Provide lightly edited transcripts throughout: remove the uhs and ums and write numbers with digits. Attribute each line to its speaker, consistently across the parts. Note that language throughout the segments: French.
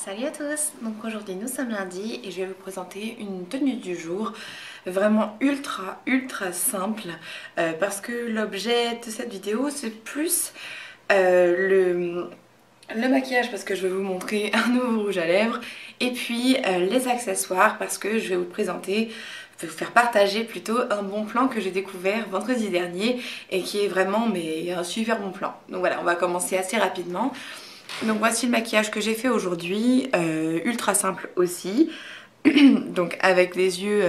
Speaker 1: Salut à tous, donc aujourd'hui nous sommes lundi et je vais vous présenter une tenue du jour vraiment ultra simple parce que l'objet de cette vidéo c'est plus le maquillage parce que je vais vous montrer un nouveau rouge à lèvres et puis les accessoires parce que je vais vous présenter, je vais vous faire partager plutôt un bon plan que j'ai découvert vendredi dernier et qui est vraiment un super bon plan. Donc voilà, on va commencer assez rapidement. Donc voici le maquillage que j'ai fait aujourd'hui, ultra simple aussi, donc avec les yeux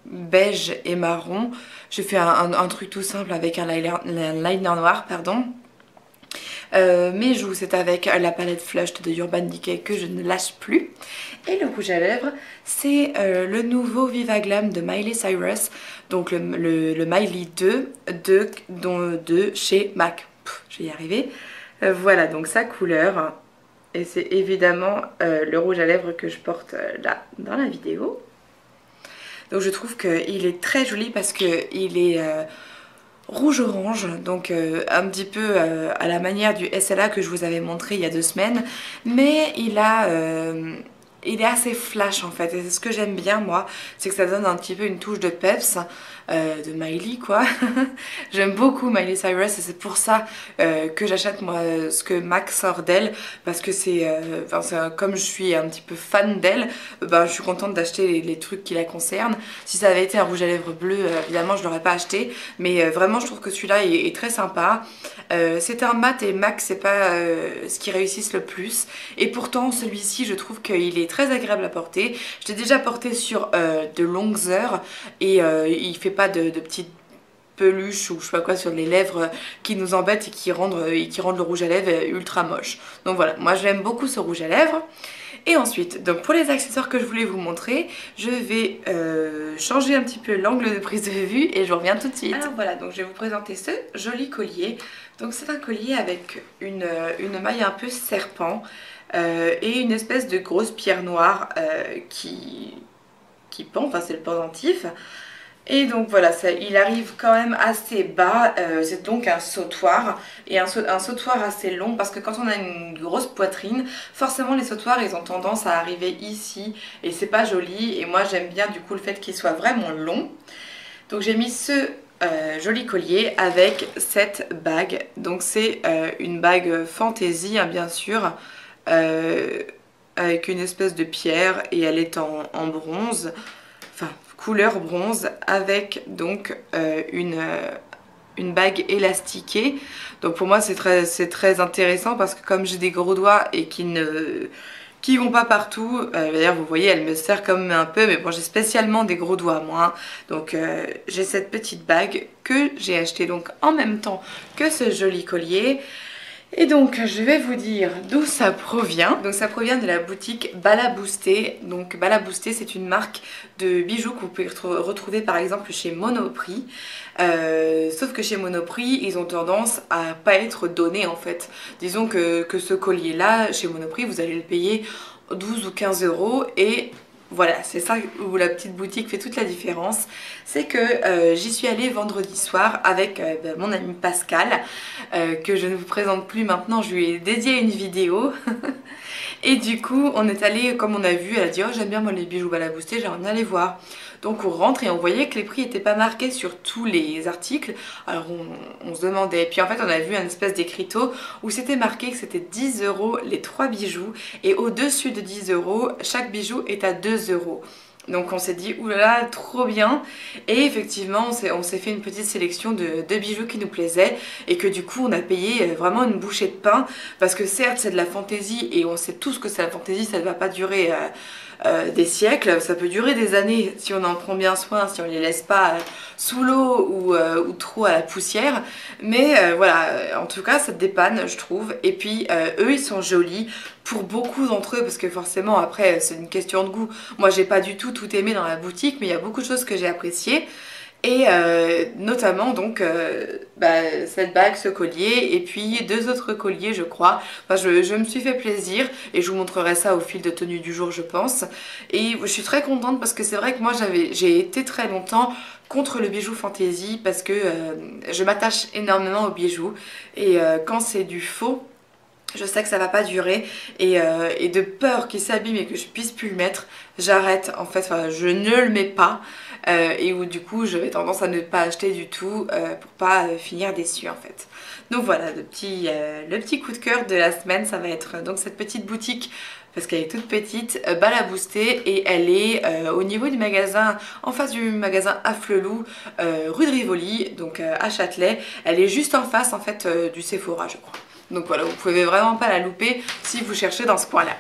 Speaker 1: beige et marron. J'ai fait un truc tout simple avec un liner noir, pardon. Mes joues, c'est avec la palette Flush de Urban Decay que je ne lâche plus. Et le rouge à lèvres, c'est le nouveau Viva Glam de Miley Cyrus, donc le Miley 2 de chez MAC. Je vais y arriver. Voilà donc sa couleur et c'est évidemment le rouge à lèvres que je porte là dans la vidéo. Donc je trouve qu'il est très joli parce qu'il est rouge-orange, donc un petit peu à la manière du SLA que je vous avais montré il y a 2 semaines, mais il est assez flash en fait, et c'est ce que j'aime bien moi, c'est que ça donne un petit peu une touche de peps, de Miley quoi. J'aime beaucoup Miley Cyrus et c'est pour ça que j'achète moi ce que MAC sort d'elle, parce que comme je suis un petit peu fan d'elle, je suis contente d'acheter les trucs qui la concernent. Si ça avait été un rouge à lèvres bleu, évidemment je l'aurais pas acheté, mais vraiment je trouve que celui-là est très sympa. C'est un mat et MAC c'est pas ce qui réussissent le plus, et pourtant celui-ci je trouve qu'il est très agréable à porter. Je l'ai déjà porté sur de longues heures et il fait pas de petites peluches ou je sais pas quoi sur les lèvres qui nous embêtent et qui rendent le rouge à lèvres ultra moche. Donc voilà, moi j'aime beaucoup ce rouge à lèvres. Et ensuite, donc pour les accessoires que je voulais vous montrer, je vais changer un petit peu l'angle de prise de vue et je reviens tout de suite. Alors voilà, donc je vais vous présenter ce joli collier. Donc c'est un collier avec une maille un peu serpent et une espèce de grosse pierre noire qui pend, enfin c'est le pendentif. Et donc voilà, il arrive quand même assez bas, c'est donc un sautoir, et un sautoir assez long, parce que quand on a une grosse poitrine, forcément les sautoirs ils ont tendance à arriver ici, et c'est pas joli, et moi j'aime bien du coup le fait qu'il soit vraiment long. Donc j'ai mis ce joli collier avec cette bague, donc c'est une bague fantaisie hein, bien sûr, avec une espèce de pierre, et elle est en bronze, enfin couleur bronze, avec donc une bague élastiquée. Donc pour moi c'est très intéressant parce que comme j'ai des gros doigts et qui vont pas partout, d'ailleurs vous voyez elle me sert quand même un peu, mais bon j'ai spécialement des gros doigts moi hein. Donc j'ai cette petite bague que j'ai achetée donc en même temps que ce joli collier. Et donc je vais vous dire d'où ça provient. Donc ça provient de la boutique Balaboosté. Donc Balaboosté c'est une marque de bijoux que vous pouvez retrouver par exemple chez Monoprix. Sauf que chez Monoprix ils ont tendance à pas être donnés en fait. Disons que ce collier là chez Monoprix vous allez le payer 12 ou 15 euros et voilà, c'est ça où la petite boutique fait toute la différence. C'est que j'y suis allée vendredi soir avec mon ami Pascal, que je ne vous présente plus maintenant, je lui ai dédié une vidéo. Et du coup, on est allé, comme on a vu, elle a dit « Oh, j'aime bien moi les bijoux Balaboosté, j'aimerais bien les voir ». Donc on rentre et on voyait que les prix n'étaient pas marqués sur tous les articles. Alors on se demandait. Et puis en fait, on a vu un espèce d'écriteau où c'était marqué que c'était 10 euros les 3 bijoux. Et au-dessus de 10 euros, chaque bijou est à 2 euros. Donc on s'est dit oulala trop bien, et effectivement on s'est fait une petite sélection de bijoux qui nous plaisaient et que du coup on a payé vraiment une bouchée de pain, parce que certes c'est de la fantaisie et on sait tous que c'est la fantaisie, ça ne va pas durer des siècles, ça peut durer des années si on en prend bien soin, si on les laisse pas sous l'eau ou trop à la poussière, mais voilà, en tout cas ça dépanne je trouve. Et puis eux ils sont jolis pour beaucoup d'entre eux, parce que forcément après c'est une question de goût. Moi j'ai pas du tout aimé dans la boutique, mais il y a beaucoup de choses que j'ai appréciées. Et notamment donc cette bague, ce collier, et puis 2 autres colliers je crois. Enfin, je me suis fait plaisir et je vous montrerai ça au fil de tenue du jour je pense. Et je suis très contente parce que c'est vrai que moi j'ai été très longtemps contre le bijou fantaisie, parce que je m'attache énormément aux bijoux, et quand c'est du faux, Je sais que ça va pas durer et de peur qu'il s'abîme et que je puisse plus le mettre, j'arrête en fait, enfin, je ne le mets pas et où du coup j'avais tendance à ne pas acheter du tout pour pas finir déçue en fait. Donc voilà, le petit coup de cœur de la semaine, ça va être donc cette petite boutique parce qu'elle est toute petite, Balaboosté, et elle est au niveau du magasin, en face du magasin Afflelou, rue de Rivoli, donc à Châtelet. Elle est juste en face en fait du Sephora je crois. Donc voilà, vous pouvez vraiment pas la louper si vous cherchez dans ce coin-là.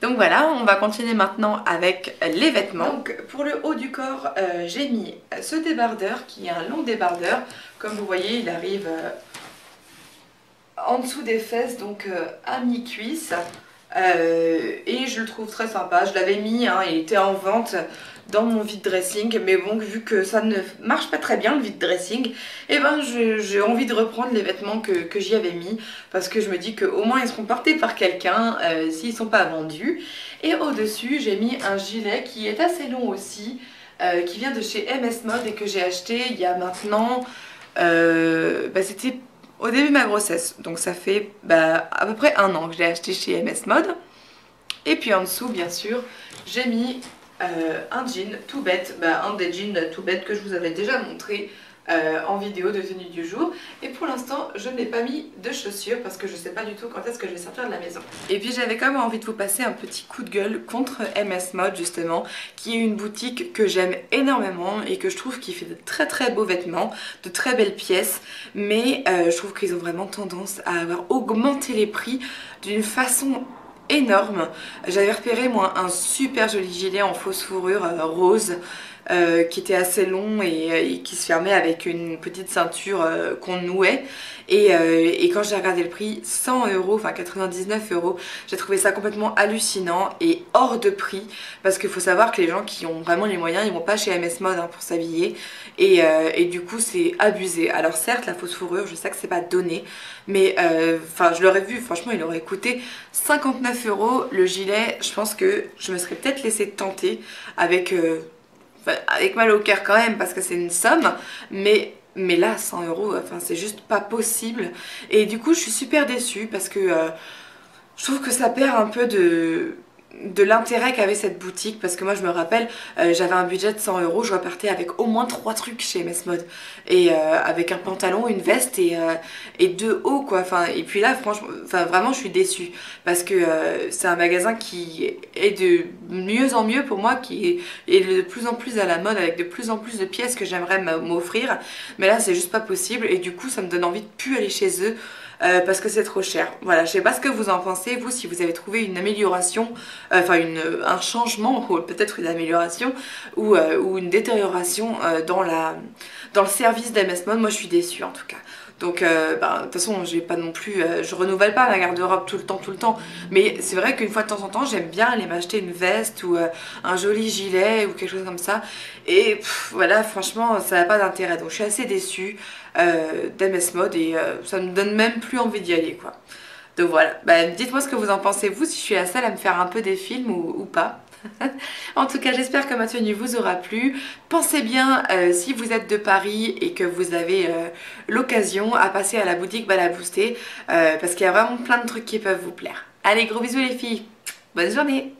Speaker 1: Donc voilà, on va continuer maintenant avec les vêtements. Donc pour le haut du corps, j'ai mis ce débardeur qui est un long débardeur. Comme vous voyez, il arrive en dessous des fesses, donc à mi-cuisse. Et je le trouve très sympa. Je l'avais mis, hein, il était en vente dans mon vide dressing, mais bon, vu que ça ne marche pas très bien le vide dressing, et ben j'ai envie de reprendre les vêtements que j'y avais mis, parce que je me dis qu'au moins ils seront portés par quelqu'un s'ils sont pas vendus. Et au dessus j'ai mis un gilet qui est assez long aussi, qui vient de chez MS Mode et que j'ai acheté il y a maintenant c'était au début de ma grossesse, donc ça fait à peu près 1 an que je l'ai acheté chez MS Mode. Et puis en dessous bien sûr j'ai mis un jean tout bête, un des jeans tout bêtes que je vous avais déjà montré en vidéo de tenue du jour. Et pour l'instant je n'ai pas mis de chaussures parce que je sais pas du tout quand est-ce que je vais sortir de la maison. Et puis j'avais quand même envie de vous passer un petit coup de gueule contre MS Mode justement, qui est une boutique que j'aime énormément et que je trouve qui fait de très très beaux vêtements, de très belles pièces, mais je trouve qu'ils ont vraiment tendance à avoir augmenté les prix d'une façon énorme. J'avais repéré moi un super joli gilet en fausse fourrure rose qui était assez long et qui se fermait avec une petite ceinture qu'on nouait et quand j'ai regardé le prix, 100 €, enfin 99 €, j'ai trouvé ça complètement hallucinant et hors de prix, parce qu'il faut savoir que les gens qui ont vraiment les moyens, ils vont pas chez MS Mode pour s'habiller et du coup c'est abusé. Alors certes la fausse fourrure, je sais que c'est pas donné, mais je l'aurais vu, franchement il aurait coûté 59 € le gilet. Je pense que je me serais peut-être laissé tenter avec mal au cœur quand même parce que c'est une somme, mais là 100 €, enfin c'est juste pas possible. Et du coup je suis super déçue parce que je trouve que ça perd un peu de l'intérêt qu'avait cette boutique, parce que moi je me rappelle j'avais un budget de 100 €, je repartais avec au moins 3 trucs chez MS Mode et avec un pantalon, une veste et 2 hauts quoi, et puis là franchement, vraiment je suis déçue parce que c'est un magasin qui est de mieux en mieux pour moi, qui est de plus en plus à la mode avec de plus en plus de pièces que j'aimerais m'offrir, mais là c'est juste pas possible et du coup ça me donne envie de plus aller chez eux. Parce que c'est trop cher. Voilà, je sais pas ce que vous en pensez, vous, si vous avez trouvé une amélioration, un changement, ou peut-être une amélioration, ou une détérioration dans le service d'MS Mode. Moi je suis déçue en tout cas. Donc de toute façon je vais pas non plus, je renouvelle pas ma garde-robe tout le temps, mais c'est vrai qu'une fois de temps en temps j'aime bien aller m'acheter une veste ou un joli gilet ou quelque chose comme ça, et voilà, franchement ça n'a pas d'intérêt, donc je suis assez déçue d'MS Mode et ça me donne même plus envie d'y aller quoi. Donc voilà, dites-moi ce que vous en pensez vous, si je suis la seule à me faire un peu des films ou pas. En tout cas j'espère que ma tenue vous aura plu. Pensez bien si vous êtes de Paris et que vous avez l'occasion à passer à la boutique Balaboosté parce qu'il y a vraiment plein de trucs qui peuvent vous plaire. Allez, gros bisous les filles, bonne journée.